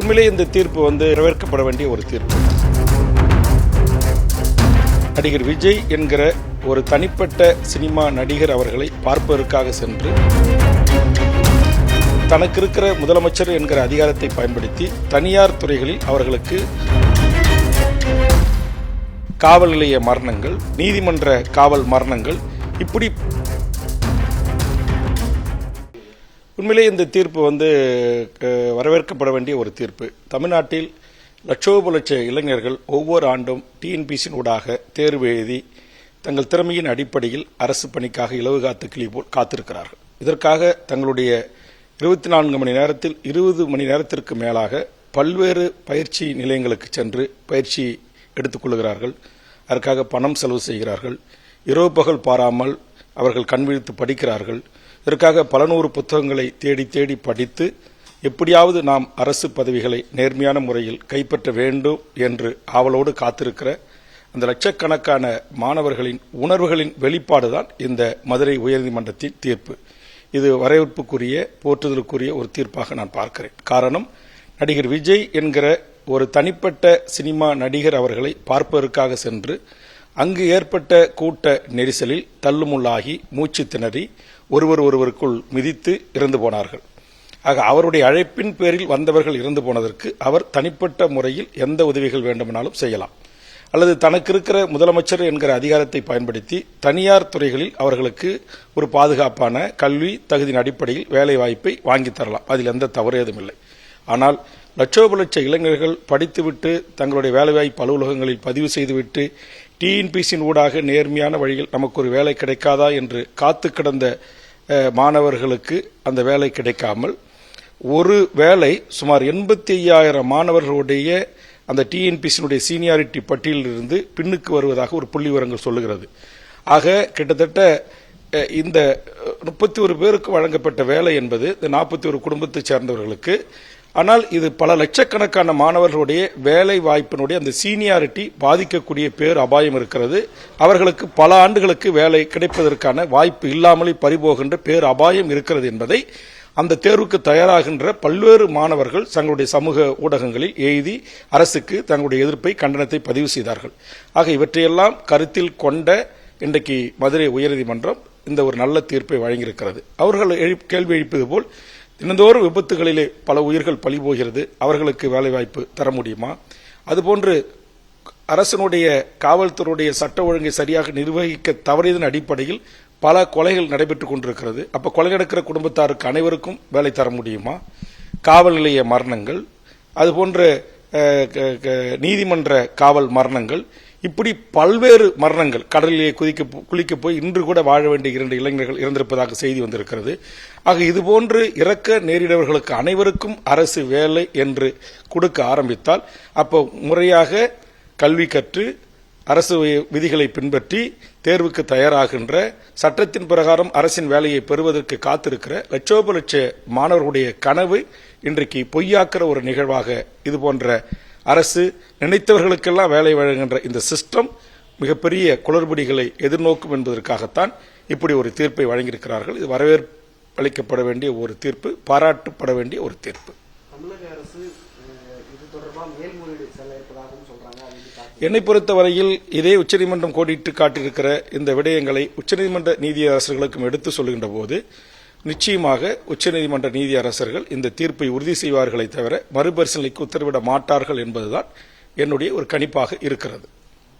உண்மையிலே இந்த தீர்ப்பு வரவேற்கப்பட வேண்டிய ஒரு தீர்ப்பு. நடிகர் விஜய் என்கிற ஒரு தனிப்பட்ட சினிமா நடிகர் அவர்களை பார்ப்பதற்காக சென்று தனக்கு இருக்கிற முதலமைச்சர் என்கிற அதிகாரத்தை பயன்படுத்தி தனியார் துறைகளில் அவர்களுக்கு காவல் நிலைய மரணங்கள், நீதிமன்ற காவல் மரணங்கள், இப்படி உண்மையிலே இந்த தீர்ப்பு வரவேற்கப்பட வேண்டிய ஒரு தீர்ப்பு. தமிழ்நாட்டில் லட்சோப லட்ச இளைஞர்கள் ஒவ்வொரு ஆண்டும் டிஎன்பிசியின் ஊடாக தேர்வு எழுதி தங்கள் திறமையின் அடிப்படையில் அரசு பணிக்காக இலவு காத்து கிளி போல் காத்திருக்கிறார்கள். இதற்காக தங்களுடைய 24 மணி நேரத்தில் 20 மணி நேரத்திற்கு மேலாக பல்வேறு பயிற்சி நிலையங்களுக்கு சென்று பயிற்சி எடுத்துக் கொள்கிறார்கள். அதற்காக பணம் செலவு செய்கிறார்கள். இரவு பகல் பாராமல் அவர்கள் கண்விழித்து படிக்கிறார்கள். இதற்காக பல நூறு புத்தகங்களை தேடி தேடி படித்து எப்படியாவது நாம் அரசு பதவிகளை நேர்மையான முறையில் கைப்பற்ற வேண்டும் என்று ஆவலோடு காத்திருக்கிற அந்த லட்சக்கணக்கான மாணவர்களின் உணர்வுகளின் வெளிப்பாடுதான் இந்த மதுரை உயர்நீதிமன்றத்தின் தீர்ப்பு. இது வரவேற்புக்குரிய, போற்றுதலுக்குரிய ஒரு தீர்ப்பாக நான் பார்க்கிறேன். காரணம், நடிகர் விஜய் என்கிற ஒரு தனிப்பட்ட சினிமா நடிகர் அவர்களை பார்ப்பதற்காக சென்று அங்கு ஏற்பட்ட கூட்ட நெரிசலில் தள்ளுமுள்ளாகி மூச்சு திணறி ஒருவருக்குள் மிதித்து இறந்து போனார்கள். ஆக அவருடைய அழைப்பின் பேரில் வந்தவர்கள் இறந்து போனதற்கு அவர் தனிப்பட்ட முறையில் எந்த உதவிகள் வேண்டுமானாலும் செய்யலாம், அல்லது தனக்கு இருக்கிற முதலமைச்சர் என்கிற அதிகாரத்தை பயன்படுத்தி தனியார் துறைகளில் அவர்களுக்கு ஒரு பாதுகாப்பான கல்வி தகுதியின் அடிப்படையில் வேலை வாய்ப்பை வாங்கித் தரலாம். அதில் எந்த தவறு ஏதும் இல்லை. ஆனால் லட்சோப லட்ச இளைஞர்கள் படித்துவிட்டு தங்களுடைய வேலைவாய்ப்பு அலுவலகங்களில் பதிவு செய்துவிட்டு டிஎன்பிசியின் ஊடாக நேர்மையான வழியில் நமக்கு ஒரு வேலை கிடைக்காதா என்று காத்து கிடந்த மாணவர்களுக்கு அந்த வேலை கிடைக்காமல் ஒரு வேலை சுமார் 85,000 மாணவர்களுடைய அந்த டிஎன்பிசியினுடைய சீனியாரிட்டி பட்டியலிலிருந்து பின்னுக்கு வருவதாக ஒரு புள்ளி விவரங்கள் சொல்லுகிறது. ஆக கிட்டத்தட்ட இந்த 31 பேருக்கு வழங்கப்பட்ட வேலை என்பது இந்த 41 குடும்பத்தைச் சேர்ந்தவர்களுக்கு. ஆனால் இது பல லட்சக்கணக்கான மாணவர்களுடைய வேலை வாய்ப்பினுடைய அந்த சீனியாரிட்டி பாதிக்கக்கூடிய பேர் அபாயம் இருக்கிறது. அவர்களுக்கு பல ஆண்டுகளுக்கு வேலை கிடைப்பதற்கான வாய்ப்பு இல்லாமலே பறிபோகின்ற பேர் அபாயம் இருக்கிறது என்பதை அந்த தேர்வுக்கு தயாராகின்ற பல்வேறு மாணவர்கள் தங்களுடைய சமூக ஊடகங்களில் எழுதி அரசுக்கு தங்களுடைய எதிர்ப்பை, கண்டனத்தை பதிவு செய்தார்கள். ஆக இவற்றையெல்லாம் கருத்தில் கொண்ட இன்றைக்கு மதுரை உயர்நீதிமன்றம் இந்த ஒரு நல்ல தீர்ப்பை வழங்கியிருக்கிறது. அவர்கள் கேள்வி எழுப்பது போல் தினந்தோறும் விபத்துகளிலே பல உயிர்கள் பலி போகிறது, அவர்களுக்கு வேலைவாய்ப்பு தர முடியுமா? அதுபோன்று அரசனுடைய காவல்துறையுடைய சட்ட ஒழுங்கை சரியாக நிர்வகிக்க தவறியதன் அடிப்படையில் பல கொலைகள் நடைபெற்றுக் கொண்டிருக்கிறது. அப்ப கொலை நடக்கிற குடும்பத்தாருக்கு அனைவருக்கும் வேலை தர முடியுமா? காவல் நிலைய மரணங்கள், அதுபோன்ற நீதிமன்ற காவல் மரணங்கள், இப்படி பல்வேறு மரணங்கள், கடலிலே குளிக்க போய் இன்று கூட வாழ வேண்டிய 2 இளைஞர்கள் இறந்திருப்பதாக செய்தி வந்திருக்கிறது. ஆக இதுபோன்று இறக்க நேரிடவர்களுக்கு அனைவருக்கும் அரசு வேலை என்று கொடுக்க ஆரம்பித்தால் அப்போ முறையாக கல்வி கற்று அரசு விதிகளை பின்பற்றி தேர்வுக்கு தயாராகின்ற, சட்டத்தின் பிரகாரம் அரசின் வேலையை பெறுவதற்கு காத்திருக்கிற லட்சோப லட்ச மாணவர்களுடைய கனவு இன்றைக்கு பொய்யாக்கிற ஒரு நிகழ்வாக இதுபோன்ற அரசு நினைத்தவர்களுக்கெல்லாம் வேலை வழங்குகின்ற இந்த சிஸ்டம் மிகப்பெரிய குளறுபடிகளை எதிர்நோக்கும் என்பதற்காகத்தான் இப்படி ஒரு தீர்ப்பை வழங்கியிருக்கிறார்கள். இது வரவேற்பளிக்கப்பட வேண்டிய ஒரு தீர்ப்பு, பாராட்டப்பட வேண்டிய ஒரு தீர்ப்பு. தமிழக அரசு இது தொடர்பாக மேல்முறையீடு செல்ல இருப்பதாகவும் சொல்றாங்க. என்னை பொறுத்தவரையில் இதே உச்சநீதிமன்றம் கோடிட்டு காட்டியிருக்கிற இந்த விடயங்களை உச்சநீதிமன்ற நீதியரசர்களுக்கும் எடுத்து சொல்லுகின்ற போது நிச்சயமாக உச்சநீதிமன்ற நீதியரசர்கள் இந்த தீர்ப்பை உறுதி செய்வார்களே தவிர மறுபரிசீலனைக்கு உத்தரவிட மாட்டார்கள் என்பதுதான் என்னுடைய ஒரு கணிப்பாக இருக்கிறது.